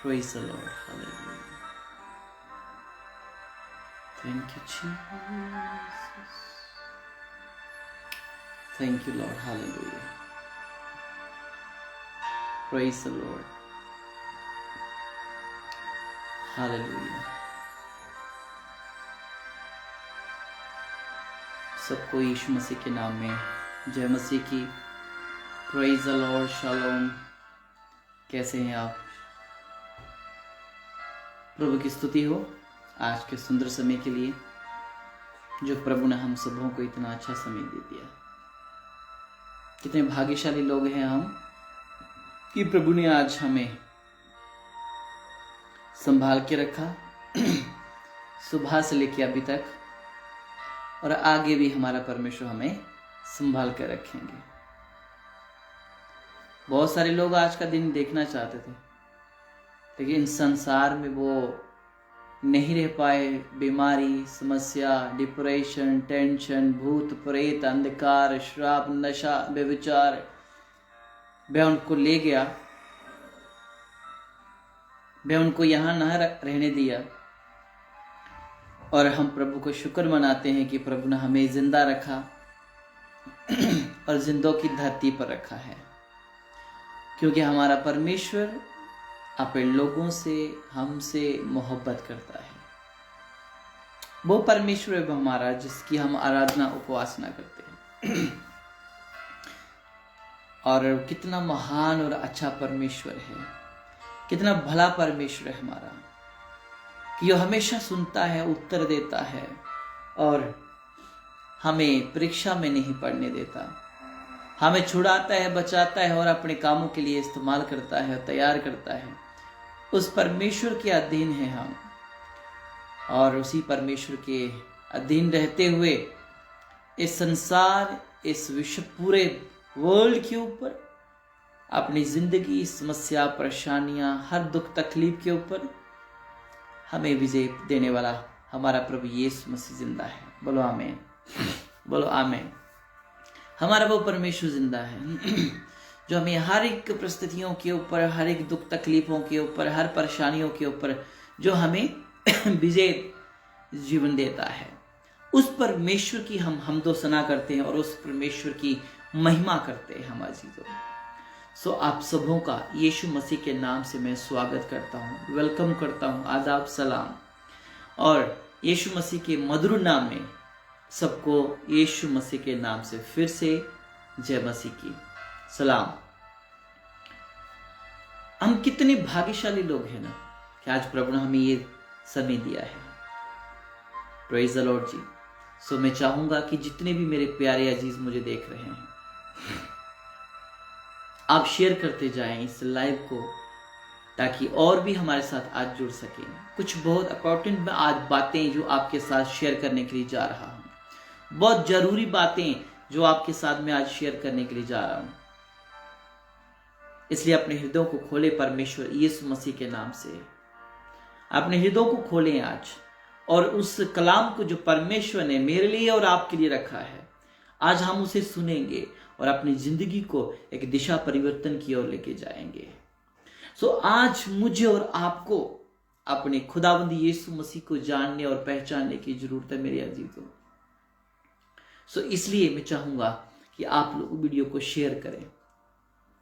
Praise the Lord. Hallelujah. Thank you, Jesus. Thank you, Lord. Hallelujah. Praise the Lord. Hallelujah. सबको यीशु मसीह के नाम में जय मसीह की। Praise the Lord. शालोम। कैसे हैं आप? प्रभु की स्तुति हो आज के सुंदर समय के लिए जो प्रभु ने हम सबों को इतना अच्छा समय दे दिया। कितने भाग्यशाली लोग हैं हम कि प्रभु ने आज हमें संभाल के रखा सुबह से लेकर अभी तक, और आगे भी हमारा परमेश्वर हमें संभाल कर रखेंगे। बहुत सारे लोग आज का दिन देखना चाहते थे, लेकिन संसार में वो नहीं रह पाए। बीमारी, समस्या, डिप्रेशन, टेंशन, भूत प्रेत, अंधकार, श्राप, नशा, व्यभिचार वह उनको ले गया, वह उनको यहाँ न रहने दिया। और हम प्रभु को शुक्र मनाते हैं कि प्रभु ने हमें जिंदा रखा और जिंदों की धरती पर रखा है, क्योंकि हमारा परमेश्वर अपने लोगों से, हमसे मोहब्बत करता है। वो परमेश्वर है हमारा जिसकी हम आराधना उपासना करते हैं। और कितना महान और अच्छा परमेश्वर है, कितना भला परमेश्वर है हमारा, कि जो हमेशा सुनता है, उत्तर देता है और हमें परीक्षा में नहीं पड़ने देता। हमें छुड़ाता है, बचाता है और अपने कामों के लिए इस्तेमाल करता है, तैयार करता है। उस परमेश्वर के अधीन है हम, और उसी परमेश्वर के अधीन रहते हुए इस संसार, इस विश्व, पूरे वर्ल्ड के ऊपर अपनी जिंदगी, समस्या, परेशानियां, हर दुख तकलीफ के ऊपर हमें विजय देने वाला हमारा प्रभु यीशु मसीह जिंदा है। बोलो आमीन, बोलो आमीन। हमारा वो परमेश्वर जिंदा है जो हमें हर एक परिस्थितियों के ऊपर, हर एक दुख तकलीफों के ऊपर, हर परेशानियों के ऊपर जो हमें विजय जीवन देता है। उस परमेश्वर की हम हमदो सना करते हैं और उस परमेश्वर की महिमा करते हैं हम अजीजों। सो आप सबों का यीशु मसीह के नाम से मैं स्वागत करता हूँ, वेलकम करता हूँ, आदाब, सलाम। और यीशु मसीह के मधुर नाम में सबको यीशु मसीह के नाम से फिर से जय मसीह की सलाम। हम कितने भाग्यशाली लोग हैं ना कि आज प्रभु ने हमें ये समय दिया है। प्रेज द लॉर्ड जी। सो मैं चाहूंगा कि जितने भी मेरे प्यारे अजीज मुझे देख रहे हैं, आप शेयर करते जाएं इस लाइव को, ताकि और भी हमारे साथ आज जुड़ सकें। कुछ बहुत इंपॉर्टेंट आज बातें जो आपके साथ शेयर करने के लिए जा रहा हूं, बहुत जरूरी बातें जो आपके साथ में आज शेयर करने के लिए जा रहा हूं। इसलिए अपने हृदयों को खोले परमेश्वर यीशु मसीह के नाम से। अपने हृदयों को खोलें आज, और उस कलाम को जो परमेश्वर ने मेरे लिए और आपके लिए रखा है, आज हम उसे सुनेंगे और अपनी जिंदगी को एक दिशा परिवर्तन की ओर लेके जाएंगे। सो आज मुझे और आपको अपने खुदावंद यीशु मसीह को जानने और पहचानने की जरूरत है मेरे अजीजों। सो इसलिए मैं चाहूंगा कि आप लोग वीडियो को शेयर करें।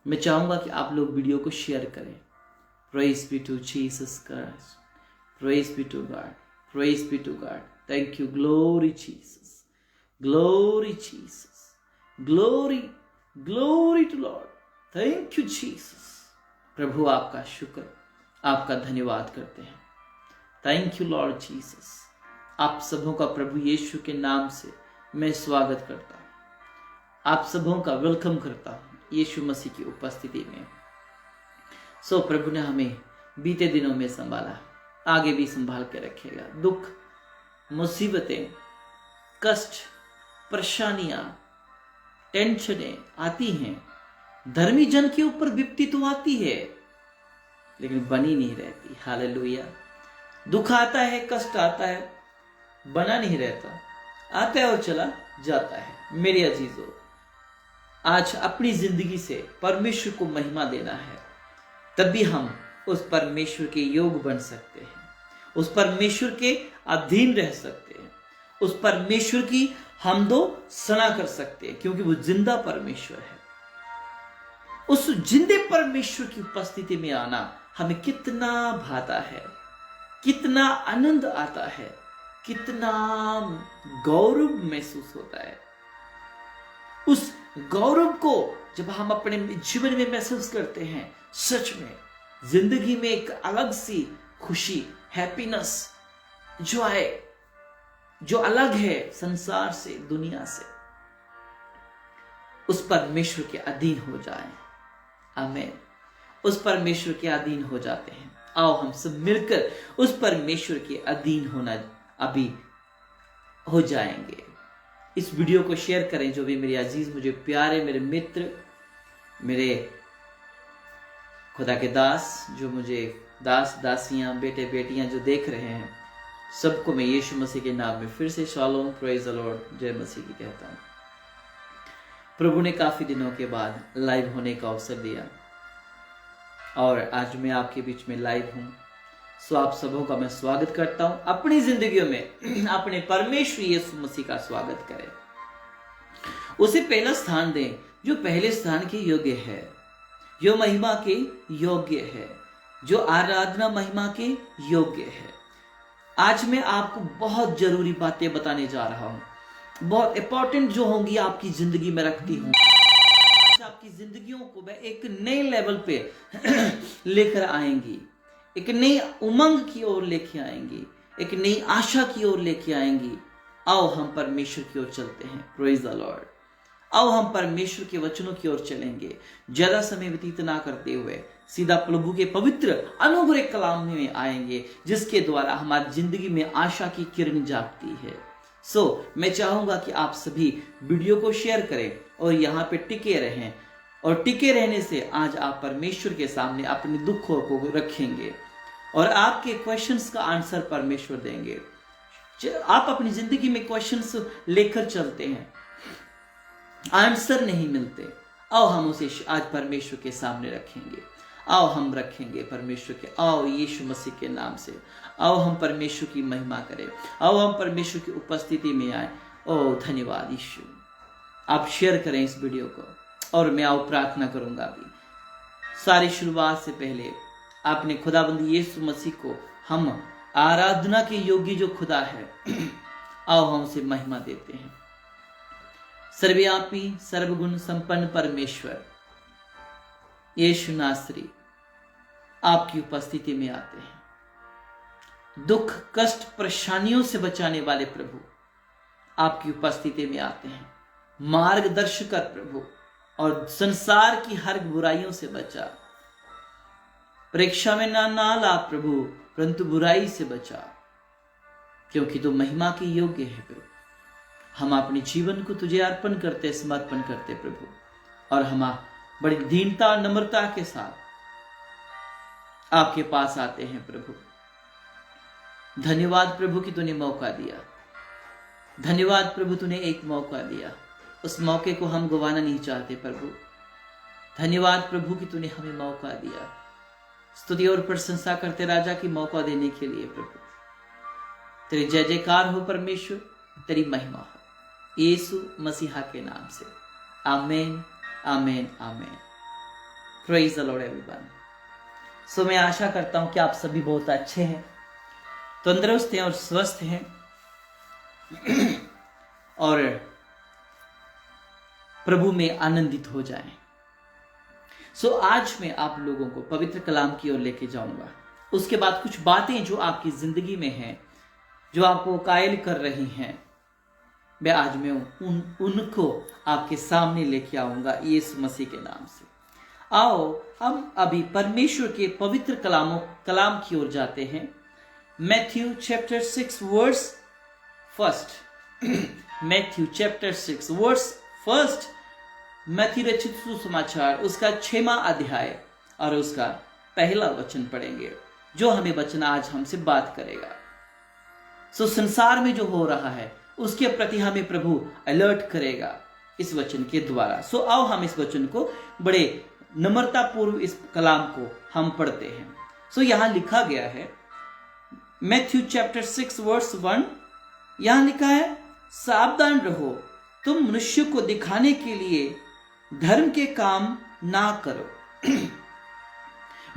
मैं चाहूंगा कि आप लोग वीडियो को शेयर करें। Praise be to Jesus Christ, praise be to God, praise be to God. Thank you, glory Jesus, glory Jesus, glory, glory to Lord. Thank you Jesus. प्रभु आपका शुक्र, आपका धन्यवाद करते हैं। Thank you Lord Jesus. आप सबों का प्रभु यीशु के नाम से मैं स्वागत करता हूं, आप सबों का वेलकम करता हूं यीशु मसीह की उपस्थिति में। सो प्रभु ने हमें बीते दिनों में संभाला, आगे भी संभाल के रखेगा। दुख, मुसीबतें, कष्ट, परेशानियां, टेंशनें आती हैं, धर्मी जन के ऊपर विपत्ति तो आती है, लेकिन बनी नहीं रहती। हालेलुया। दुख आता है, कष्ट आता है, बना नहीं रहता, आता है और चला जाता है। मेरे अजीजों, आज अपनी जिंदगी से परमेश्वर को महिमा देना है, तब भी हम उस परमेश्वर के योग बन सकते हैं, उस परमेश्वर के अधीन रह सकते हैं, उस परमेश्वर की हमदो सना कर सकते हैं, क्योंकि वो जिंदा परमेश्वर है। उस जिंदे परमेश्वर की उपस्थिति में आना हमें कितना भाता है, कितना आनंद आता है, कितना गौरव महसूस होता है। उस गौरव को जब हम अपने जीवन में महसूस करते हैं, सच में जिंदगी में एक अलग सी खुशी, हैप्पीनेस जो आए, जो अलग है संसार से, दुनिया से, उस परमेश्वर के अधीन हो जाएं। आमीन। उस परमेश्वर के अधीन हो जाते हैं। आओ हम सब मिलकर उस परमेश्वर के अधीन होना अभी हो जाएंगे। इस वीडियो को शेयर करें। जो भी मेरे अजीज, मुझे प्यारे मेरे मित्र, मेरे खुदा के दास, जो मुझे दास दासियां, बेटे बेटियां जो देख रहे हैं, सबको मैं यीशु मसीह के नाम में फिर से शालोम, प्रेज द लॉर्ड, जय मसीह की कहता हूं। प्रभु ने काफी दिनों के बाद लाइव होने का अवसर दिया और आज मैं आपके बीच में लाइव हूं। सो आप सबों का मैं स्वागत करता हूं। अपनी जिंदगियों में अपने परमेश्वर यीशु मसीह का स्वागत करें, उसे पहला स्थान दें जो पहले स्थान के योग्य है, जो महिमा के योग्य है, जो आराधना महिमा के योग्य है। आज मैं आपको बहुत जरूरी बातें बताने जा रहा हूं, बहुत इंपॉर्टेंट जो होंगी आपकी जिंदगी में रखती हूं। आज आपकी जिंदगियों को मैं एक नए लेवल पे लेकर आएंगी, एक नई उमंग की ओर लेके आएंगी, एक नई आशा की ओर लेके आएंगी। आओ हम परमेश्वर की ओर चलते हैं। Praise the Lord. आओ हम परमेश्वर के वचनों की ओर चलेंगे, ज्यादा समय व्यतीत ना करते हुए सीधा प्रभु के पवित्र अनुग्रह कलाम में आएंगे, जिसके द्वारा हमारी जिंदगी में आशा की किरण जागती है। मैं चाहूंगा कि आप सभी वीडियो को शेयर करें और यहाँ पे टिके रहें, और टिके रहने से आज आप परमेश्वर के सामने अपने दुखों को रखेंगे और आपके क्वेश्चंस का आंसर परमेश्वर देंगे। आप अपनी जिंदगी में क्वेश्चंस लेकर चलते हैं, आंसर नहीं मिलते, आओ हम उसे आज परमेश्वर के सामने रखेंगे। आओ हम रखेंगे परमेश्वर के, आओ यीशु मसीह के नाम से, आओ हम परमेश्वर की महिमा करें, आओ हम परमेश्वर की उपस्थिति में आए। ओ धन्यवाद यीशु। आप शेयर करें इस वीडियो को, और मैं आओ प्रार्थना करूंगा अभी। सारी शुरुआत से पहले आपने खुदाबंद यीशु मसीह को, हम आराधना के योग्य जो खुदा है, आओ हम उसे महिमा देते हैं। सर्वव्यापी सर्वगुण संपन्न परमेश्वर यीशु नासरी, आपकी उपस्थिति में आते हैं। दुख, कष्ट, परेशानियों से बचाने वाले प्रभु, आपकी उपस्थिति में आते हैं। मार्गदर्शक प्रभु, और संसार की हर बुराइयों से बचा। परीक्षा में ना ला प्रभु, परंतु बुराई से बचा, क्योंकि तू महिमा के योग्य है प्रभु। हम अपने जीवन को तुझे अर्पण करते, समर्पण करते प्रभु, और हम बड़ी दीनता, नम्रता के साथ आपके पास आते हैं प्रभु। धन्यवाद प्रभु कि तूने मौका दिया। धन्यवाद प्रभु, तूने एक मौका दिया, उस मौके को हम गंवाना नहीं चाहते प्रभु। धन्यवाद प्रभु कि तूने हमें मौका दिया। स्तुति और प्रशंसा करते राजा की मौका देने के लिए प्रभु। तेरी जय जयकार हो परमेश्वर, तेरी महिमा हो यीशु मसीहा के नाम से। आमीन, आमीन, आमीन। Praise the Lord everyone. मैं आशा करता हूं कि आप सभी बहुत अच्छे हैं, तंदुरुस्त हैं और स्वस्थ हैं, और प्रभु में आनंदित हो जाएं। आज मैं आप लोगों को पवित्र कलाम की ओर लेके जाऊंगा। उसके बाद कुछ बातें जो आपकी जिंदगी में हैं, जो आपको कायल कर रही हैं, आज मैं उनको आपके सामने लेके आऊंगा यीशु मसीह के नाम से। आओ हम अभी परमेश्वर के पवित्र कलाम की ओर जाते हैं। Matthew chapter 6 verse first. Matthew chapter 6 verse first. Matthew रचित सुसमाचार उसका 6वां अध्याय और उसका पहला वचन पढ़ेंगे, जो हमें वचन आज हमसे बात करेगा। संसार में जो हो रहा है उसके प्रति हमें प्रभु अलर्ट करेगा इस वचन के द्वारा। आओ हम इस वचन को बड़े नम्रता पूर्व, इस कलाम को हम पढ़ते हैं। यहां लिखा गया है मैथ्यू चैप्टर 6 वर्स 1, यहां लिखा है, सावधान रहो, तुम मनुष्य को दिखाने के लिए धर्म के काम ना करो।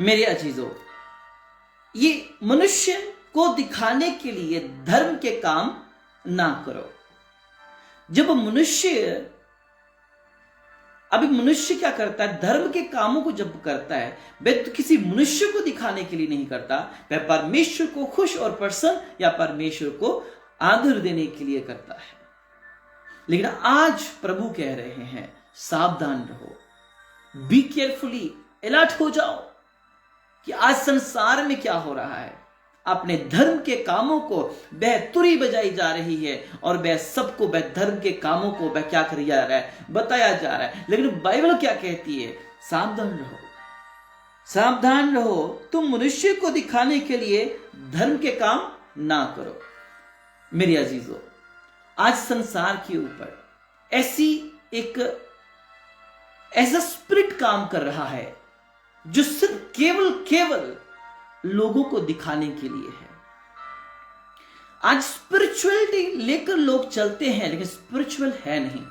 मेरे अजीजों, ये मनुष्य को दिखाने के लिए धर्म के काम ना करो। जब मनुष्य क्या करता है, धर्म के कामों को जब करता है, वह तो किसी मनुष्य को दिखाने के लिए नहीं करता, वह परमेश्वर को खुश और प्रसन्न या परमेश्वर को आदर देने के लिए करता है। लेकिन आज प्रभु कह रहे हैं, सावधान रहो, बी केयरफुली, अलर्ट हो जाओ कि आज संसार में क्या हो रहा है। अपने धर्म के कामों को वह तुरी बजाई जा रही है और वह सबको वह धर्म के कामों को वह क्या कर जा रहा है, बताया जा रहा है। लेकिन बाइबल क्या कहती है, सावधान रहो, सावधान रहो, तुम मनुष्य को दिखाने के लिए धर्म के काम ना करो। मेरे अजीजों, आज संसार के ऊपर ऐसा स्पिरिट काम कर रहा है जो सिर्फ केवल लोगों को दिखाने के लिए है। आज स्पिरिचुअलिटी लेकर लोग चलते हैं लेकिन स्पिरिचुअल है नहीं।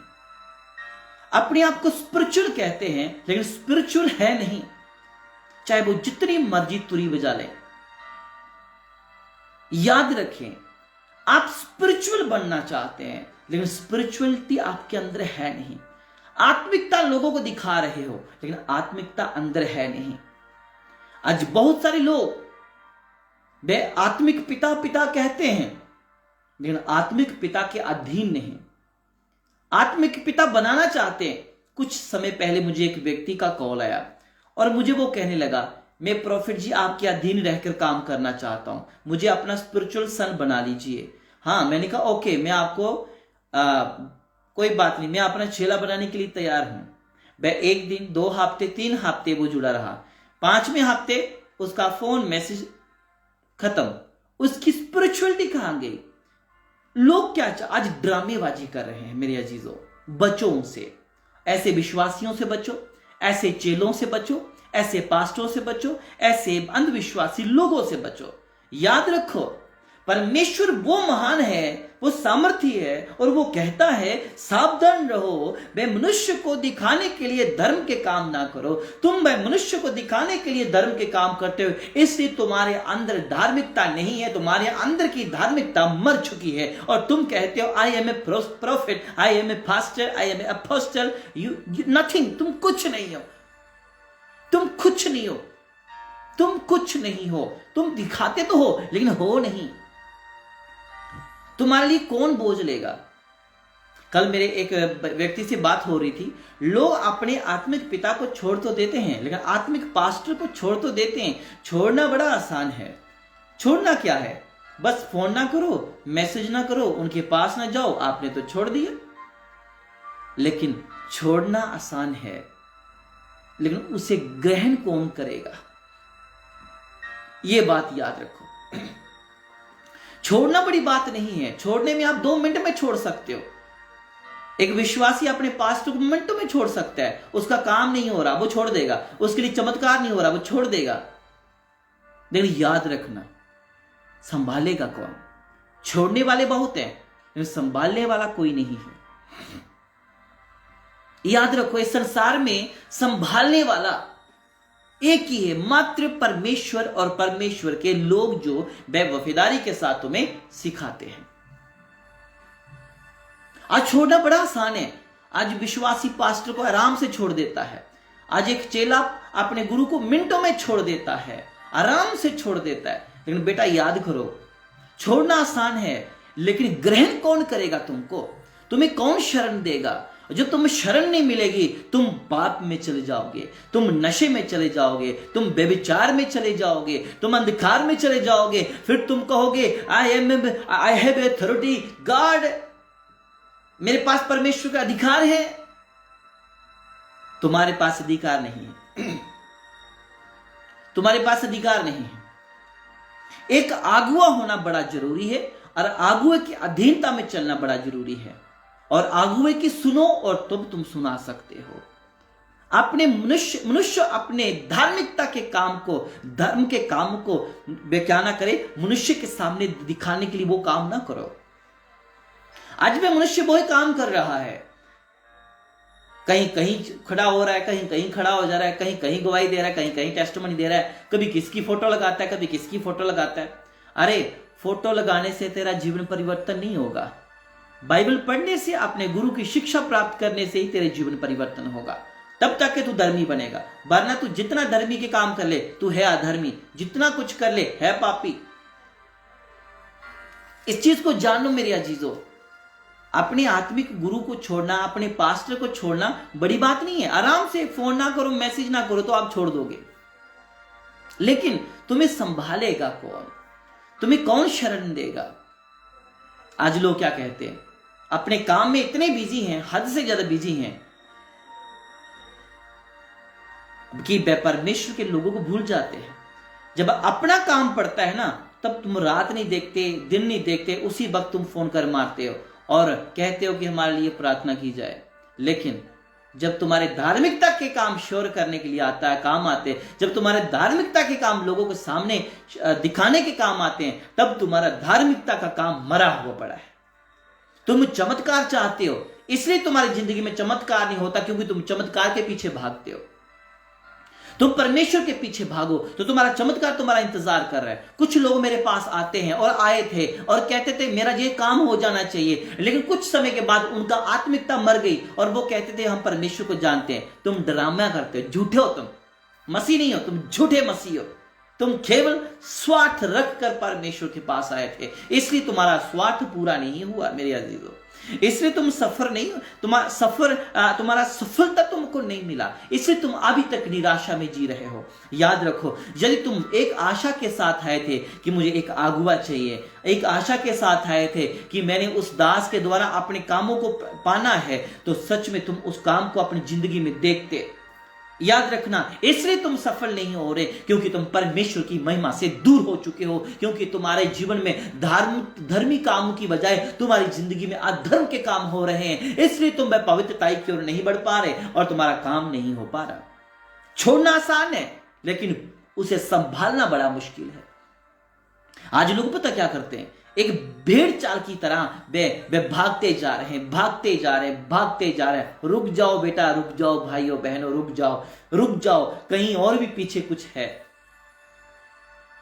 अपने आप को स्पिरिचुअल कहते हैं लेकिन स्पिरिचुअल है नहीं, चाहे वो जितनी मर्जी तुरी बजा ले। याद रखें, आप स्पिरिचुअल बनना चाहते हैं लेकिन स्पिरिचुअलिटी आपके अंदर है नहीं। आत्मिकता लोगों को दिखा रहे हो लेकिन आत्मिकता अंदर है नहीं। आज बहुत सारे लोग वे आत्मिक पिता कहते हैं लेकिन आत्मिक पिता के अधीन नहीं, आत्मिक पिता बनाना चाहते हैं। कुछ समय पहले मुझे एक व्यक्ति का कॉल आया और मुझे वो कहने लगा, मैं प्रॉफिट जी आपके अधीन रहकर काम करना चाहता हूं, मुझे अपना स्पिरिचुअल सन बना लीजिए। हाँ, मैंने कहा ओके, मैं आपको कोई बात नहीं, मैं अपना चेला बनाने के लिए तैयार हूं। वह 1 दिन 2 हफ्ते 3 हफ्ते वो जुड़ा रहा, 5वें हफ्ते उसका फोन मैसेज खत्म। उसकी स्पिरिचुअलिटी कहां गई? लोग क्या आज ड्रामेबाजी कर रहे हैं। मेरे अजीजों, बचो उनसे, ऐसे विश्वासियों से बचो, ऐसे चेलों से बचो, ऐसे पास्टरों से बचो, ऐसे अंधविश्वासी लोगों से बचो। याद रखो, परमेश्वर वो महान है, वो सामर्थी है और वो कहता है सावधान रहो, वे मनुष्य को दिखाने के लिए धर्म के काम ना करो। तुम वह मनुष्य को दिखाने के लिए धर्म के काम करते हो, इसलिए तुम्हारे अंदर धार्मिकता नहीं है, तुम्हारे अंदर की धार्मिकता मर चुकी है और तुम कहते हो I am a prophet, I am a pastor, I am a apostle. You nothing, तुम कुछ नहीं हो, तुम कुछ नहीं हो, तुम कुछ नहीं हो। तुम दिखाते तो हो लेकिन हो नहीं। तुम्हारे लिए कौन बोझ लेगा? कल मेरे एक व्यक्ति से बात हो रही थी, लोग अपने आत्मिक पिता को छोड़ तो देते हैं लेकिन आत्मिक पास्टर को छोड़ तो देते हैं। छोड़ना बड़ा आसान है। छोड़ना क्या है? बस फोन ना करो, मैसेज ना करो, उनके पास ना जाओ, आपने तो छोड़ दिया। लेकिन छोड़ना आसान है, लेकिन उसे ग्रहण कौन करेगा? यह बात याद रखो। छोड़ना बड़ी बात नहीं है, छोड़ने में आप 2 मिनट में छोड़ सकते हो। एक विश्वासी अपने पास्टर को मिनटों में छोड़ सकता है। उसका काम नहीं हो रहा, वो छोड़ देगा। उसके लिए चमत्कार नहीं हो रहा, वो छोड़ देगा। लेकिन याद रखना, संभालेगा कौन? छोड़ने वाले बहुत हैं लेकिन संभालने वाला कोई नहीं है। याद रखो, इस संसार में संभालने वाला एक ही है, मात्र परमेश्वर और परमेश्वर के लोग जो वह वफादारी के साथ तुम्हें सिखाते हैं। आज छोड़ना बड़ा आसान है। आज विश्वासी पास्टर को आराम से छोड़ देता है। आज एक चेला अपने गुरु को मिनटों में छोड़ देता है, आराम से छोड़ देता है। लेकिन बेटा याद करो, छोड़ना आसान है लेकिन ग्रहण कौन करेगा तुमको? तुम्हें कौन शरण देगा? जो तुम्हें शरण नहीं मिलेगी, तुम पाप में चले जाओगे, तुम नशे में चले जाओगे, तुम व्यभिचार में चले जाओगे, तुम अंधकार में चले जाओगे। फिर तुम कहोगे आई हैव अथॉरिटी गॉड, मेरे पास परमेश्वर का अधिकार है। तुम्हारे पास अधिकार नहीं है। तुम्हारे पास अधिकार नहीं है। एक आगुआ होना बड़ा जरूरी है और आगुए की अधीनता में चलना बड़ा जरूरी है। और आगुए की सुनो और तुम सुना सकते हो। अपने मनुष्य अपने धार्मिकता के काम को, धर्म के काम को क्या ना करे, मनुष्य के सामने दिखाने के लिए वो काम ना करो। आज भी मनुष्य वही काम कर रहा है, कहीं कहीं खड़ा हो रहा है, कहीं कहीं खड़ा हो जा रहा है, कहीं कहीं गवाही दे रहा है, कहीं कहीं टेस्टिमनी दे रहा है, कभी किसकी फोटो लगाता है, कभी किसकी फोटो लगाता है। अरे फोटो लगाने से तेरा जीवन परिवर्तन नहीं होगा, बाइबल पढ़ने से, अपने गुरु की शिक्षा प्राप्त करने से ही तेरे जीवन परिवर्तन होगा, तब तक के तू धर्मी बनेगा। वरना तू जितना धर्मी के काम कर ले तू है अधर्मी, जितना कुछ कर ले है पापी। इस चीज को जानो मेरे अजीजों, अपने आत्मिक गुरु को छोड़ना, अपने पास्टर को छोड़ना बड़ी बात नहीं है। आराम से फोन ना करो, मैसेज ना करो तो आप छोड़ दोगे, लेकिन तुम्हें संभालेगा कौन, तुम्हें कौन शरण देगा? आज लोग क्या कहते हैं, अपने काम में इतने बिजी हैं, हद से ज्यादा बिजी हैं कि वे परमेश्वर के लोगों को भूल जाते हैं। जब अपना काम पड़ता है ना, तब तुम रात नहीं देखते, दिन नहीं देखते, उसी वक्त तुम फोन कर मारते हो और कहते हो कि हमारे लिए प्रार्थना की जाए। लेकिन जब तुम्हारे धार्मिकता के काम शोर करने के लिए आता है, काम आते हैं, जब तुम्हारे धार्मिकता के काम लोगों के सामने दिखाने के काम आते हैं, तब तुम्हारा धार्मिकता का काम मरा हुआ पड़ा है। तुम चमत्कार चाहते हो, इसलिए तुम्हारी जिंदगी में चमत्कार नहीं होता, क्योंकि तुम चमत्कार के पीछे भागते हो। तुम परमेश्वर के पीछे भागो तो तुम्हारा चमत्कार तुम्हारा इंतजार कर रहा है। कुछ लोग मेरे पास आते हैं और आए थे और कहते थे मेरा ये काम हो जाना चाहिए, लेकिन कुछ समय के बाद उनका आत्मिकता मर गई और वो कहते थे हम परमेश्वर को जानते हैं। तुम ड्रामा करते हो, झूठे हो, तुम मसीह नहीं हो, तुम झूठे मसीह हो। तुम केवल स्वार्थ रखकर परमेश्वर के पास आए थे, इसलिए तुम्हारा स्वार्थ पूरा नहीं हुआ मेरे अजीजों, इसलिए तुम सफर नहीं, तुम्हारा सफलता तुमको नहीं मिला, इसलिए तुम अभी तक निराशा में जी रहे हो। याद रखो, यदि तुम एक आशा के साथ आए थे कि मुझे एक आगुआ चाहिए, एक आशा के साथ आए थे कि मैंने उस दास के द्वारा अपने कामों को पाना है, तो सच में तुम उस काम को अपनी जिंदगी में देखते। याद रखना, इसलिए तुम सफल नहीं हो रहे क्योंकि तुम परमेश्वर की महिमा से दूर हो चुके हो, क्योंकि तुम्हारे जीवन में धर्मी कामों की बजाय तुम्हारी जिंदगी में अधर्म के काम हो रहे हैं, इसलिए तुम पवित्रताई की ओर नहीं बढ़ पा रहे और तुम्हारा काम नहीं हो पा रहा। छोड़ना आसान है, लेकिन उसे संभालना बड़ा मुश्किल है। आज लोग पता क्या करते हैं, एक भेड़ चाल की तरह वे भागते जा रहे हैं, भागते जा रहे हैं, भागते जा रहे हैं। रुक जाओ बेटा, रुक जाओ भाइयों बहनों, रुक जाओ, रुक जाओ, कहीं और भी पीछे कुछ है।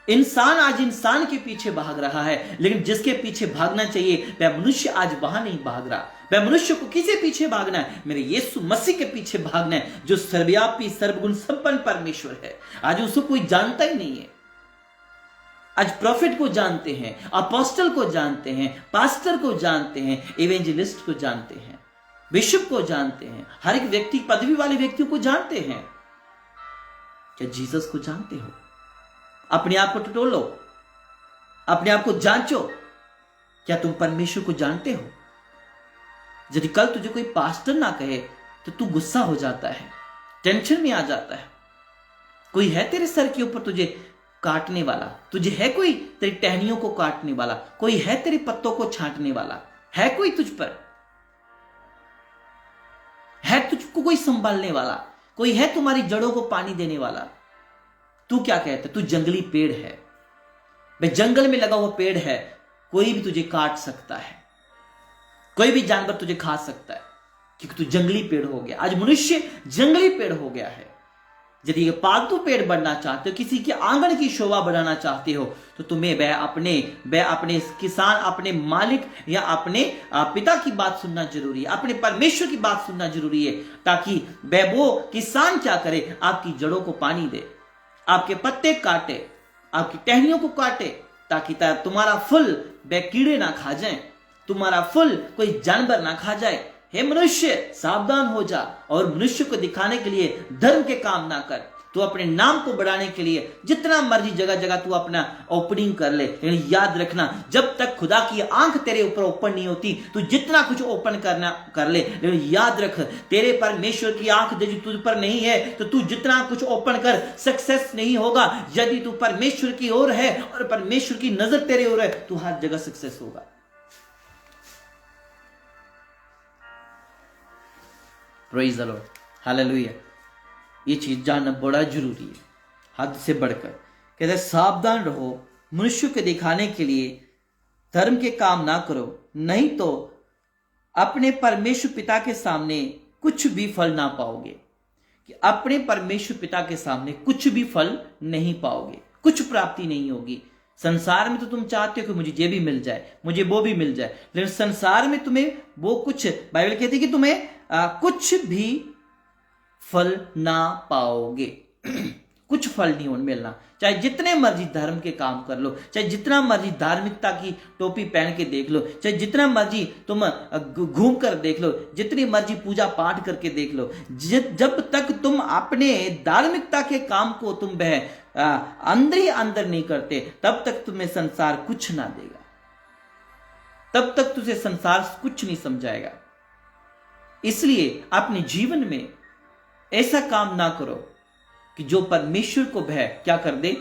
इंसान आज इंसान के पीछे भाग रहा है, लेकिन जिसके पीछे भागना चाहिए वह मनुष्य आज वहां नहीं भाग रहा। वह मनुष्य को किसे पीछे भागना है? मेरे यीशु मसीह के पीछे भागना है, जो सर्वव्यापी सर्वगुण संपन्न परमेश्वर है। आज उसको कोई जानता ही नहीं है। आज प्रॉफिट को जानते हैं, अपोस्टल को जानते हैं, पास्टर को जानते हैं, इवेंजलिस्ट को जानते हैं, बिशप को जानते हैं, हर एक व्यक्ति, पदवी वाले व्यक्तियों को जानते हैं। क्या जीसस को जानते हो? अपने आप को टटोलो, अपने आप को जांचो, क्या तुम परमेश्वर को जानते हो? यदि कल तुझे कोई पास्टर ना कहे तो तू गुस्सा हो जाता है, टेंशन में आ जाता है। कोई है तेरे सर के ऊपर तुझे काटने वाला? तुझे है कोई तेरी टहनियों को काटने वाला? कोई है तेरे पत्तों को छांटने वाला? है कोई तुझ पर? है तुझको कोई संभालने वाला? कोई है तुम्हारी जड़ों को पानी देने वाला? तू क्या कहता है? तू जंगली पेड़ है, भाई जंगल में लगा हुआ पेड़ है, कोई भी तुझे काट सकता है, कोई भी जानवर तुझे खा सकता है, क्योंकि तू जंगली पेड़ हो गया। आज मनुष्य जंगली पेड़ हो गया है। यदि पालतू पेड़ बनना चाहते हो, किसी के आंगन की शोभा बढ़ाना चाहते हो, तो तुम्हें वह अपने किसान, अपने मालिक या अपने पिता की बात सुनना जरूरी है, अपने परमेश्वर की बात सुनना जरूरी है, ताकि वह वो किसान क्या करे, आपकी जड़ों को पानी दे, आपके पत्ते काटे, आपकी टहनियों को काटे, ताकि तुम्हारा फल वह कीड़े ना खा जाए, तुम्हारा फल कोई जानवर ना खा जाए। हे मनुष्य, सावधान हो जा और मनुष्य को दिखाने के लिए धर्म के काम ना कर। तू अपने नाम को बढ़ाने के लिए जितना मर्जी जगह जगह तू अपना ओपनिंग कर ले, लेकिन याद रखना, जब तक खुदा की आंख तेरे ऊपर ओपन नहीं होती, तू जितना कुछ ओपन करना कर ले, लेकिन याद रख, तेरे परमेश्वर की आंख यदि तुझ पर नहीं है तो तू जितना कुछ ओपन कर सक्सेस नहीं होगा। यदि तू परमेश्वर की ओर है और परमेश्वर की नजर तेरे ओर है, तू हर जगह सक्सेस होगा। Praise the Lord. Hallelujah. ये चीज जानना बड़ा जरूरी है, हद से बढ़कर। कहते हैं सावधान रहो, मनुष्य को दिखाने के लिए धर्म के काम ना करो, नहीं तो अपने परमेश्वर पिता के सामने कुछ भी फल ना पाओगे। कि अपने परमेश्वर पिता के सामने कुछ भी फल नहीं पाओगे, कुछ प्राप्ति नहीं होगी। संसार में तो तुम चाहते हो कि मुझे ये भी मिल जाए, मुझे वो भी मिल जाए, लेकिन संसार में तुम्हें वो कुछ, बाइबल कहती है कि तुम्हें कुछ भी फल ना पाओगे। कुछ फल नहीं मिलना। चाहे जितने मर्जी धर्म के काम कर लो, चाहे जितना मर्जी धार्मिकता की टोपी पहन के देख लो, चाहे जितना मर्जी तुम घूम कर देख लो, जितनी मर्जी पूजा पाठ करके देख लो, जब तक तुम अपने धार्मिकता के काम को तुम अंदर ही अंदर नहीं करते, तब तक तुम्हें संसार कुछ ना देगा, तब तक तुझे संसार कुछ नहीं समझाएगा। इसलिए अपने जीवन में ऐसा काम ना करो कि जो परमेश्वर को क्या कर दे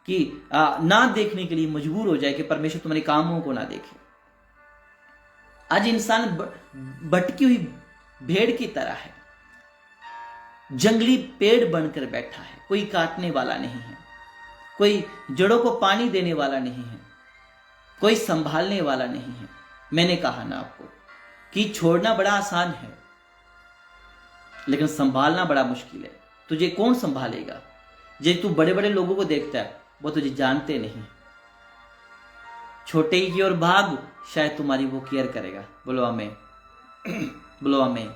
कि ना देखने के लिए मजबूर हो जाए, कि परमेश्वर तुम्हारे कामों को ना देखे। आज इंसान भटकी हुई भेड़ की तरह है, जंगली पेड़ बनकर बैठा है, कोई काटने वाला नहीं है, कोई जड़ों को पानी देने वाला नहीं है, कोई संभालने वाला नहीं है। मैंने कहा ना आपको कि छोड़ना बड़ा आसान है, लेकिन संभालना बड़ा मुश्किल है। तुझे कौन संभालेगा? जे तू बड़े बड़े लोगों को देखता है, वो तुझे जानते नहीं। छोटे ही की ओर भाग, शायद तुम्हारी वो केयर करेगा। बोलो आमीन। बोलो आमीन।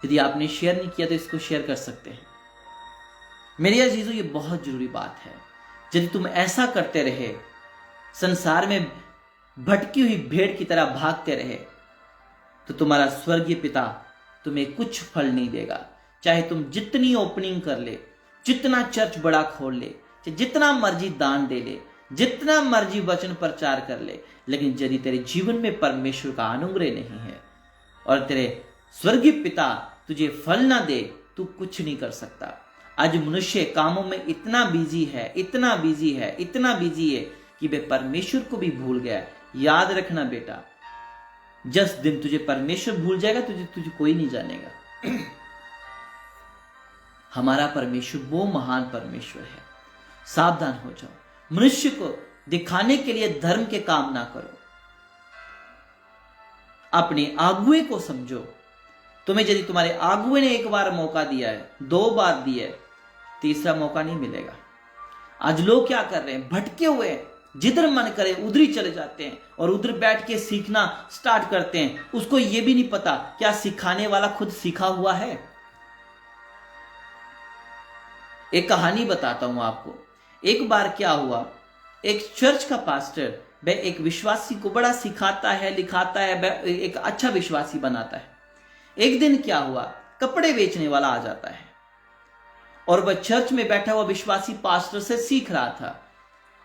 यदि आपने शेयर नहीं किया तो इसको शेयर कर सकते हैं। मेरे अजीजों, ये बहुत जरूरी बात है। यदि तुम ऐसा करते रहे, संसार में भटकी हुई भेड़ की तरह भागते रहे, तो तुम्हारा स्वर्गीय पिता तुम्हें कुछ फल नहीं देगा। चाहे तुम जितनी ओपनिंग कर ले, जितना चर्च बड़ा खोल ले, जितना मर्जी दान दे ले, जितना मर्जी वचन प्रचार कर ले, लेकिन यदि तेरे जीवन में परमेश्वर का अनुग्रह नहीं है और तेरे स्वर्गीय पिता तुझे फल ना दे, तू कुछ नहीं कर सकता। आज मनुष्य कामों में इतना बिजी है, इतना बिजी है, इतना बिजी है कि वे परमेश्वर को भी भूल गया। याद रखना बेटा, जिस दिन तुझे परमेश्वर भूल जाएगा, तुझे कोई नहीं जानेगा। हमारा परमेश्वर वो महान परमेश्वर है। सावधान हो जाओ, मनुष्य को दिखाने के लिए धर्म के काम ना करो। अपने आगुए को समझो। तुम्हें यदि तुम्हारे आगुए ने एक बार मौका दिया है, 2 बार दिया है, तीसरा मौका नहीं मिलेगा। आज लोग क्या कर रहे हैं? भटके हुए हैं, जिधर मन करे उधर ही चले जाते हैं और उधर बैठ के सीखना स्टार्ट करते हैं। उसको ये भी नहीं पता क्या सिखाने वाला खुद सीखा हुआ है। एक कहानी बताता हूं आपको। एक बार क्या हुआ, एक चर्च का पास्टर वह एक विश्वासी को बड़ा सिखाता है, लिखाता है, वह एक अच्छा विश्वासी बनाता है। एक दिन क्या हुआ, कपड़े बेचने वाला आ जाता है और वह चर्च में बैठा हुआ विश्वासी पास्टर से सीख रहा था।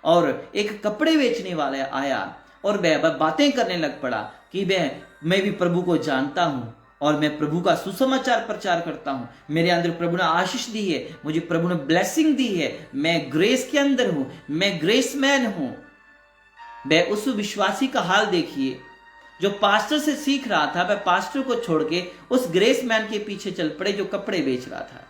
और एक कपड़े बेचने वाला आया और वह बातें करने लग पड़ा कि मैं भी प्रभु को जानता हूं और मैं प्रभु का सुसमाचार प्रचार करता हूं। मेरे अंदर प्रभु ने आशीष दी है, मुझे प्रभु ने ब्लेसिंग दी है, मैं ग्रेस के अंदर हूं, मैं ग्रेस मैन हूं। वह उस विश्वासी का हाल देखिए, जो पास्टर से सीख रहा था, वह पास्टर को छोड़ के उस ग्रेस मैन के पीछे चल पड़े जो कपड़े बेच रहा था।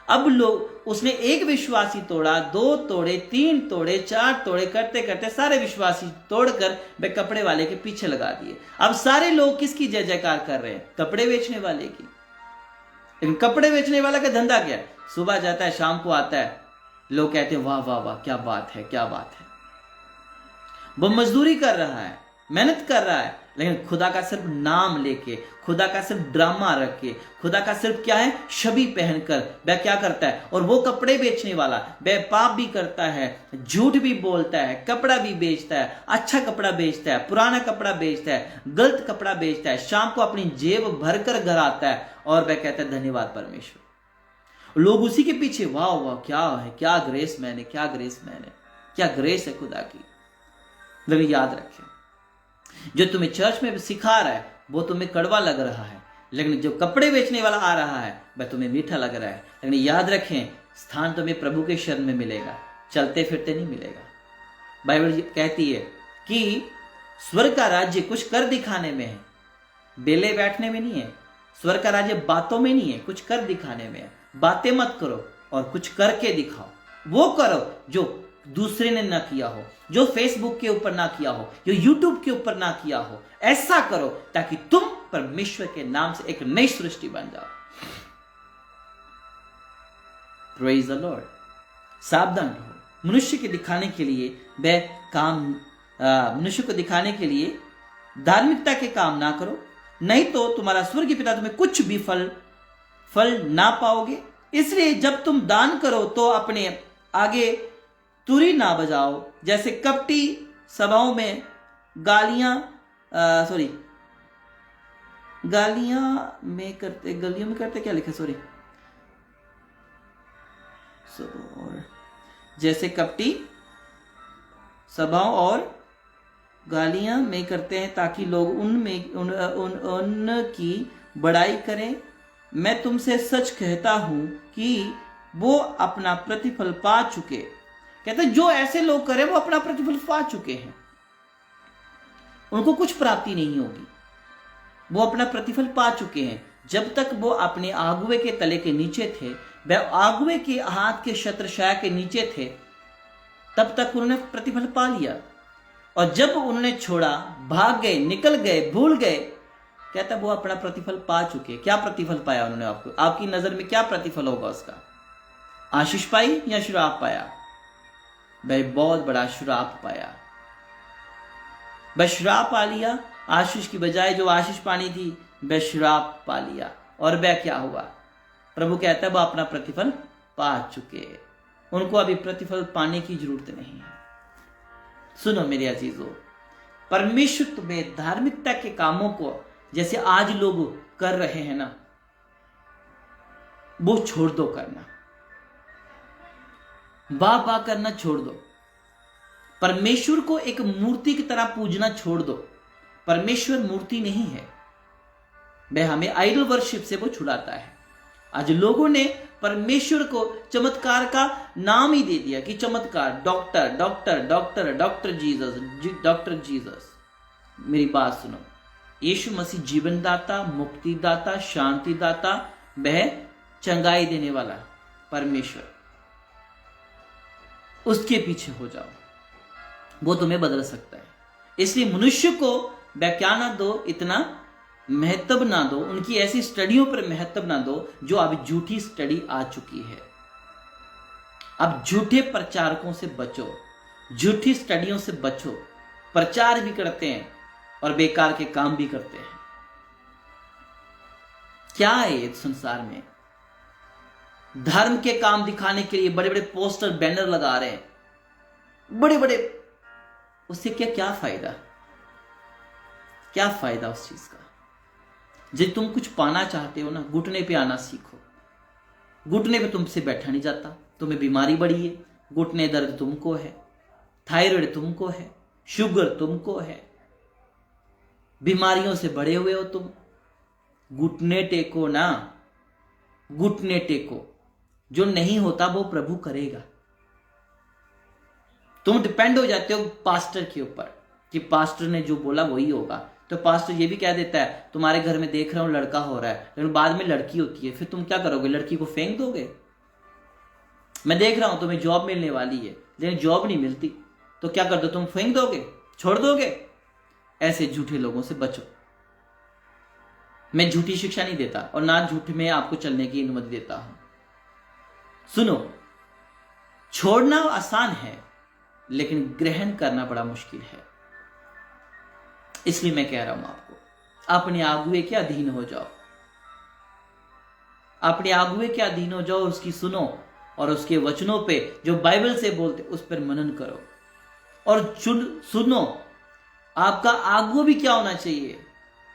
अब लोग, उसने एक विश्वासी तोड़ा, 2 तोड़े, 3 तोड़े, 4 तोड़े, करते करते सारे विश्वासी तोड़कर वे कपड़े वाले के पीछे लगा दिए। अब सारे लोग किसकी जय जयकार कर रहे हैं? कपड़े बेचने वाले की। लेकिन कपड़े बेचने वाला का धंधा क्या है? सुबह जाता है, शाम को आता है, लोग कहते हैं वाह वाह वाह, क्या बात है, क्या बात है। वो मजदूरी कर रहा है, मेहनत कर रहा है, लेकिन खुदा का सिर्फ नाम लेके, खुदा का सिर्फ ड्रामा रख के, खुदा का सिर्फ क्या है, छवि पहनकर वह क्या करता है। और वो कपड़े बेचने वाला वह पाप भी करता है, झूठ भी बोलता है, कपड़ा भी बेचता है, अच्छा कपड़ा बेचता है, पुराना कपड़ा बेचता है, गलत कपड़ा बेचता है, शाम को अपनी जेब भर कर घर आता है और वह कहता है धन्यवाद परमेश्वर। लोग उसी के पीछे वाह वाह, क्या है, क्या ग्रेस मैन है, क्या ग्रेस मैन है, क्या ग्रेस है खुदा की। लेकिन याद रखें, जो तुम्हें चर्च में सिखा रहा है वो तुम्हें कड़वा लग रहा है, लेकिन जो कपड़े बेचने वाला आ रहा है वह तुम्हें मीठा लग रहा है। लेकिन याद रखें, स्थान तुम्हें प्रभु के शरण में मिलेगा, चलते फिरते नहीं मिलेगा। बाइबल कहती है कि स्वर्ग का राज्य कुछ कर दिखाने में है, बेले बैठने में नहीं है। स्वर्ग का राज्य बातों में नहीं है, कुछ कर दिखाने में है। बातें मत करो और कुछ करके दिखाओ। वो करो जो दूसरे ने ना किया हो, जो फेसबुक के ऊपर ना किया हो, जो यूट्यूब के ऊपर ना किया हो। ऐसा करो ताकि तुम परमेश्वर के नाम से एक नई सृष्टि बन जाओ। Praise the Lord. सावधान रहो। मनुष्य के दिखाने के लिए वह काम, मनुष्य को दिखाने के लिए धार्मिकता के काम ना करो, नहीं तो तुम्हारा स्वर्गीय पिता तुम्हें कुछ भी फल ना पाओगे। इसलिए जब तुम दान करो तो अपने आगे तुरी ना बजाओ, जैसे कपटी सभाओं में गलियों में करते क्या लिखे, जैसे कपटी सभाओं और गालियां में करते हैं ताकि लोग उनकी बड़ाई करें। मैं तुमसे सच कहता हूं कि वो अपना प्रतिफल पा चुके। कहते हैं जो ऐसे लोग करें वो अपना प्रतिफल पा चुके हैं, उनको कुछ प्राप्ति नहीं होगी, वो अपना प्रतिफल पा चुके हैं। जब तक वो अपने आगुए के तले के नीचे थे, वह आगुए के हाथ के छत्रछाया के नीचे थे, तब तक उन्होंने प्रतिफल पा लिया। और जब उन्होंने छोड़ा, भाग गए, निकल गए, भूल गए, कहता वो अपना प्रतिफल पा चुके। क्या प्रतिफल पाया उन्होंने? आपको, आपकी नजर में क्या प्रतिफल होगा उसका? आशीष पाई या श्राप पाया? भाई बहुत बड़ा श्राप पाया। वह श्राप पा लिया, आशीष की बजाय जो आशीष पानी थी वह श्राप पा लिया। और वह क्या हुआ? प्रभु कहता है वह अपना प्रतिफल पा चुके, उनको अभी प्रतिफल पाने की जरूरत नहीं है। सुनो मेरे अजीजों, परमेश्वर तुम्हें धार्मिकता के कामों को जैसे आज लोग कर रहे हैं ना, वो छोड़ दो करना। बा करना छोड़ दो। परमेश्वर को एक मूर्ति की तरह पूजना छोड़ दो। परमेश्वर मूर्ति नहीं है, वह हमें आइडल वर्शिप से वो छुड़ाता है। आज लोगों ने परमेश्वर को चमत्कार का नाम ही दे दिया कि चमत्कार, doctor doctor doctor doctor Jesus, doctor Jesus. मेरी बात सुनो, यीशु मसीह जीवन दाता, मुक्ति दाता, शांति दाता, वह चंगाई देने वाला परमेश्वर। उसके पीछे हो जाओ, वो तुम्हें बदल सकता है। इसलिए मनुष्य को वह क्या ना दो, इतना महत्व ना दो, उनकी ऐसी स्टडियों पर महत्व ना दो जो अब झूठी स्टडी आ चुकी है। अब झूठे प्रचारकों से बचो, झूठी स्टडियों से बचो। प्रचार भी करते हैं और बेकार के काम भी करते हैं। क्या है ये संसार में? धर्म के काम दिखाने के लिए बड़े बड़े पोस्टर, बैनर लगा रहे हैं, बड़े बड़े। उससे क्या फायदा? क्या फायदा उस चीज का? जब तुम कुछ पाना चाहते हो ना, घुटने पे आना सीखो। घुटने पे तुमसे बैठा नहीं जाता। तुम्हें बीमारी बड़ी है, घुटने दर्द तुमको है, थायराइड तुमको है, शुगर तुमको है, बीमारियों से बड़े हुए हो तुम। घुटने टेको ना, घुटने टेको। जो नहीं होता वो प्रभु करेगा। तुम डिपेंड हो जाते हो पास्टर के ऊपर कि पास्टर ने जो बोला वही होगा। तो पास्टर ये भी कह देता है तुम्हारे घर में देख रहा हूं लड़का हो रहा है, लेकिन बाद में लड़की होती है, फिर तुम क्या करोगे? लड़की को फेंक दोगे? मैं देख रहा हूं तुम्हें जॉब मिलने वाली है, लेकिन जॉब नहीं मिलती, तो क्या कर दो? तुम फेंक दोगे, छोड़ दोगे? ऐसे झूठे लोगों से बचो। मैं झूठी शिक्षा नहीं देता और ना झूठ में आपको चलने की अनुमति देता हूं। सुनो, छोड़ना आसान है लेकिन ग्रहण करना बड़ा मुश्किल है। इसलिए मैं कह रहा हूं आपको, अपने आगुए के अधीन हो जाओ। अपने आगुए के अधीन हो जाओ, उसकी सुनो और उसके वचनों पे जो बाइबल से बोलते उस पर मनन करो और सुनो। आपका आगुआ भी क्या होना चाहिए?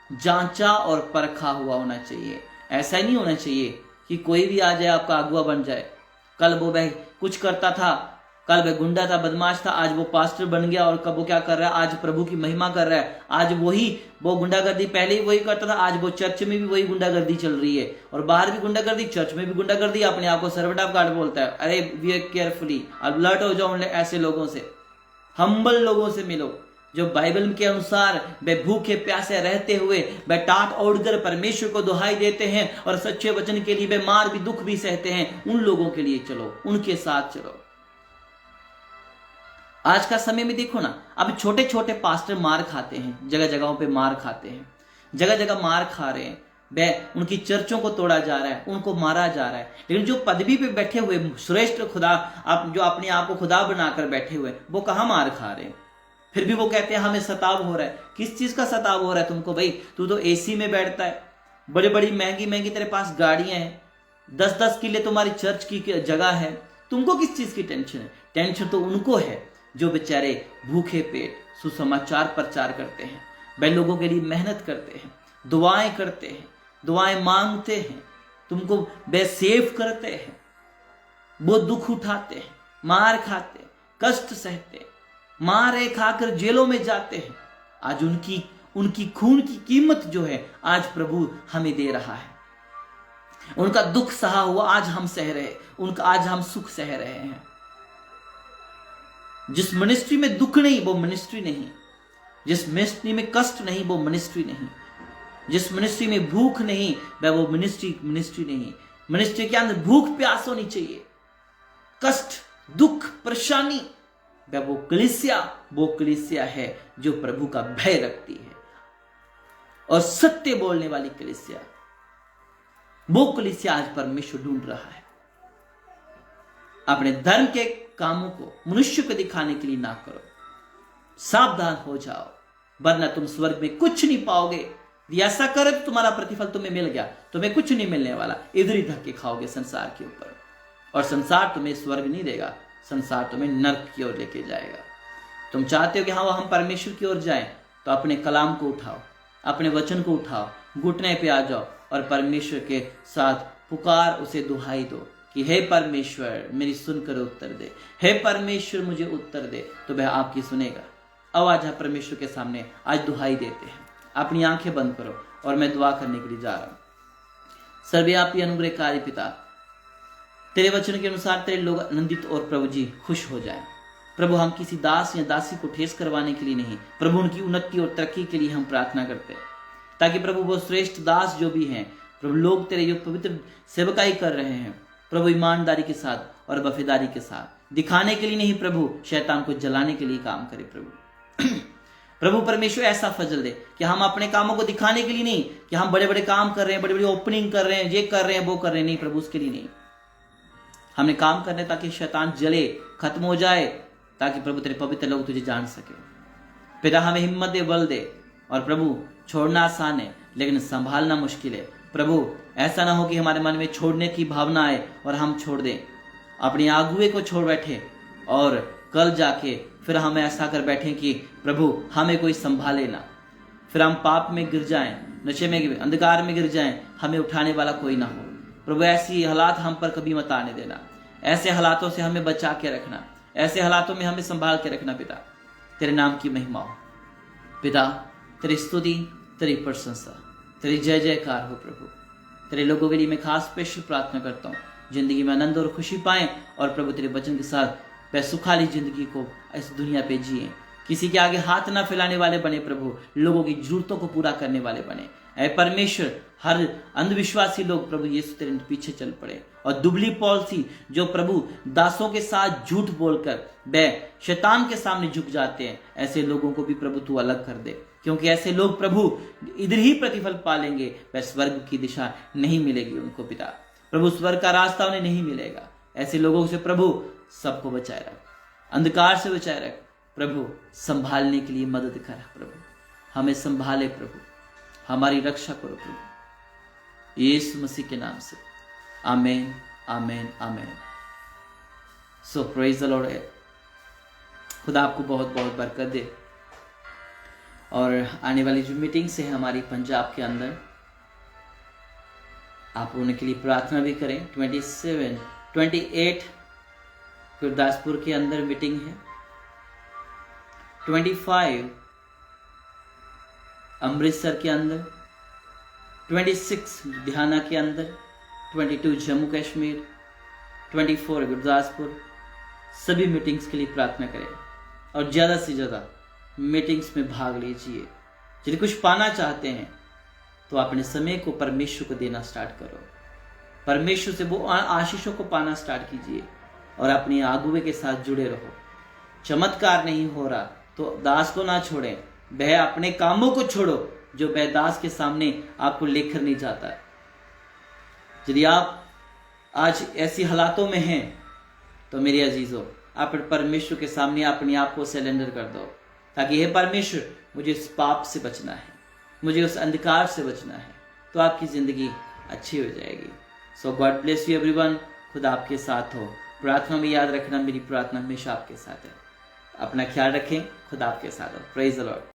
जांचा और परखा हुआ होना चाहिए। ऐसा ही नहीं होना चाहिए कि कोई भी आ जाए आपका अगुआ बन जाए। कल वो वह कुछ करता था, कल वह गुंडा था, बदमाश था, आज वो पास्टर बन गया और कब वो क्या कर रहा है? आज प्रभु की महिमा कर रहा है। आज वो गुंडागर्दी पहले ही वही करता था, आज वो चर्च में भी वही गुंडागर्दी चल रही है और बाहर भी गुंडागर्दी, चर्च में भी गुंडागर्दी। अपने आप को सर्वेंट ऑफ गॉड बोलता है। अरे वी केयरफुली, अलर्ट हो जाओ ऐसे लोगों से। हम्बल लोगों से मिलो जो बाइबल के अनुसार वे भूखे प्यासे रहते हुए वे टाट ओढ़कर परमेश्वर को दुहाई देते हैं और सच्चे वचन के लिए वे मार भी दुख भी सहते हैं, उन लोगों के लिए चलो, उनके साथ चलो। आज का समय में देखो ना, अब छोटे छोटे पास्टर मार खाते हैं, जगह जगहों पे मार खाते हैं, जगह जगह मार खा रहे हैं, वे उनकी चर्चों को तोड़ा जा रहा है, उनको मारा जा रहा है। लेकिन जो पदवी पे बैठे हुए श्रेष्ठ खुदा, आप जो अपने आप को खुदा बनाकर बैठे हुए, वो कहाँ मार खा रहे हैं? फिर भी वो कहते हैं हमें सताव हो रहा है। किस चीज का सताव हो रहा है तुमको? भाई तू तो एसी में बैठता है, बड़ी बड़ी महंगी महंगी तेरे पास गाड़ियां हैं, 10-10 किले तुम्हारी चर्च की जगह है, तुमको किस चीज की टेंशन है? टेंशन तो उनको है जो बेचारे भूखे पेट सुसमाचार प्रचार करते हैं, वे लोगों के लिए मेहनत करते हैं, दुआएं करते हैं, दुआएं मांगते हैं, तुमको वे सेव करते हैं, वो दुख उठाते हैं, मार खाते, कष्ट सहते, मारे खाकर जेलों में जाते हैं। आज उनकी खून की कीमत जो है आज प्रभु हमें दे रहा है। उनका दुख सहा हुआ आज हम सह रहे, उनका आज हम सुख सह रहे हैं। जिस मिनिस्ट्री में दुख नहीं वो मिनिस्ट्री नहीं, जिस मिनिस्ट्री में कष्ट नहीं वो मिनिस्ट्री नहीं, जिस मिनिस्ट्री में भूख नहीं वह वो मिनिस्ट्री नहीं। मिनिस्ट्री के अंदर भूख प्यास होनी चाहिए, कष्ट दुख परेशानी, वह वो कलीसिया है जो प्रभु का भय रखती है और सत्य बोलने वाली कलीसिया। वो कलीसिया आज परमेश्वर ढूंढ रहा है। अपने धर्म के कामों को मनुष्य को दिखाने के लिए ना करो, सावधान हो जाओ, वरना तुम स्वर्ग में कुछ नहीं पाओगे। ऐसा करे तो तुम्हारा प्रतिफल तुम्हें मिल गया, तुम्हें कुछ नहीं मिलने वाला, इधर ही धक्के खाओगे संसार के ऊपर, और संसार तुम्हें स्वर्ग नहीं देगा, संसार तुम्हें नर्क की ओर लेके जाएगा। तुम चाहते हो कि हाँ हम परमेश्वर की ओर जाएं, तो अपने कलाम को उठाओ, अपने वचन को उठाओ, घुटने पे आ जाओ और परमेश्वर के साथ पुकार, उसे दुहाई दो कि हे परमेश्वर मेरी सुनकर उत्तर दे, हे परमेश्वर मुझे उत्तर दे, तो वह आपकी सुनेगा। अब आज हम परमेश्वर के सामने आज दुहाई देते हैं। अपनी आंखें बंद करो और मैं दुआ करने के लिए जा रहा हूं। सर्वव्यापी अनुग्रहकारी पिता, तेरे वचन के अनुसार तेरे लोग आनंदित और प्रभु जी खुश हो जाएं। प्रभु हम किसी दास या दासी को ठेस करवाने के लिए नहीं, प्रभु उनकी उन्नति और तरक्की के लिए हम प्रार्थना करते हैं, ताकि प्रभु वो श्रेष्ठ दास जो भी हैं प्रभु, लोग तेरे जो पवित्र सेवकाई कर रहे हैं प्रभु, ईमानदारी के साथ और वफादारी के साथ, दिखाने के लिए नहीं प्रभु, शैतान को जलाने के लिए काम करे प्रभु। प्रभु परमेश्वर ऐसा फजल दे कि हम अपने कामों को दिखाने के लिए नहीं, कि हम बड़े बड़े काम कर रहे हैं, बड़ी बड़ी ओपनिंग कर रहे हैं, ये कर रहे हैं वो कर रहे हैं, नहीं प्रभु, उसके लिए नहीं। हमने काम करने ताकि शैतान जले, खत्म हो जाए, ताकि प्रभु तेरे पवित्र लोग तुझे जान सके। पिता हमें हिम्मत दे, बल दे, और प्रभु छोड़ना आसान है लेकिन संभालना मुश्किल है। प्रभु ऐसा ना हो कि हमारे मन में छोड़ने की भावना आए और हम छोड़ दें, अपनी आगुए को छोड़ बैठे और कल जाके फिर हम ऐसा कर बैठे कि प्रभु हमें कोई संभाले ना, फिर हम पाप में गिर जाएं, नशे में, अंधकार में गिर जाएं, हमें उठाने वाला कोई ना हो। प्रभु ऐसी हालात हम पर कभी मत आने देना, ऐसे हालातों से हमें बचा के रखना, ऐसे हालातों में हमें संभाल के रखना। पिता तेरे नाम की महिमा हो, पिता तेरी स्तुति, तेरी प्रशंसा, तेरी जय जयकार हो। प्रभु तेरे लोगों के लिए मैं खास स्पेशल प्रार्थना करता हूँ, जिंदगी में आनंद और खुशी पाएं, और प्रभु तेरे वचन के साथ वह सुखाली जिंदगी को इस दुनिया पे जिए, किसी के आगे हाथ ना फैलाने वाले बने प्रभु, लोगों की जरूरतों को पूरा करने वाले बने। ऐ परमेश्वर हर अंधविश्वासी लोग प्रभु यीशु तेरे पीछे चल पड़े, और दुबली पॉलिसी जो प्रभु दासों के साथ झूठ बोलकर वे शैतान के सामने झुक जाते हैं, ऐसे लोगों को भी प्रभु तू अलग कर दे, क्योंकि ऐसे लोग प्रभु इधर ही प्रतिफल पालेंगे, वह स्वर्ग की दिशा नहीं मिलेगी उनको। पिता प्रभु स्वर्ग का रास्ता उन्हें नहीं मिलेगा। ऐसे लोगों से प्रभु सबको बचाए रख, अंधकार से बचाए रख प्रभु, संभालने के लिए मदद कर प्रभु, हमें संभाले प्रभु, हमारी रक्षा करो प्रभु, यीशु मसीह के नाम से, आमीन आमीन आमीन। सो प्रेज द लॉर्ड। खुदा आपको बहुत बहुत बरकत दे। और आने वाली जो मीटिंग्स है हमारी पंजाब के अंदर, आप उनके लिए प्रार्थना भी करें। 28 गुरदासपुर के अंदर मीटिंग है, 25 अमृतसर के अंदर, 26 लुधियाना के अंदर, 22 जम्मू कश्मीर, 24 गुरदासपुर। सभी मीटिंग्स के लिए प्रार्थना करें और ज़्यादा से ज़्यादा मीटिंग्स में भाग लीजिए। यदि कुछ पाना चाहते हैं तो अपने समय को परमेश्वर को देना स्टार्ट करो, परमेश्वर से वो आशीषों को पाना स्टार्ट कीजिए और अपने अगुवे के साथ जुड़े रहो। चमत्कार नहीं हो रहा तो दास को ना छोड़ें, वह अपने कामों को छोड़ो जो वह दास के सामने आपको लेकर नहीं जाता। यदि आप आज ऐसी हालातों में हैं तो मेरे अजीजों, आप परमेश्वर के सामने अपने आप को सरेंडर कर दो, ताकि हे परमेश्वर, मुझे इस पाप से बचना है, मुझे उस अंधकार से बचना है, तो आपकी जिंदगी अच्छी हो जाएगी। सो गॉड ब्लेस यू एवरीवन। खुदा आपके साथ हो। प्रार्थना में याद रखना, मेरी प्रार्थना हमेशा आपके साथ है। अपना ख्याल रखें। खुदा आपके साथ हो। Praise the Lord.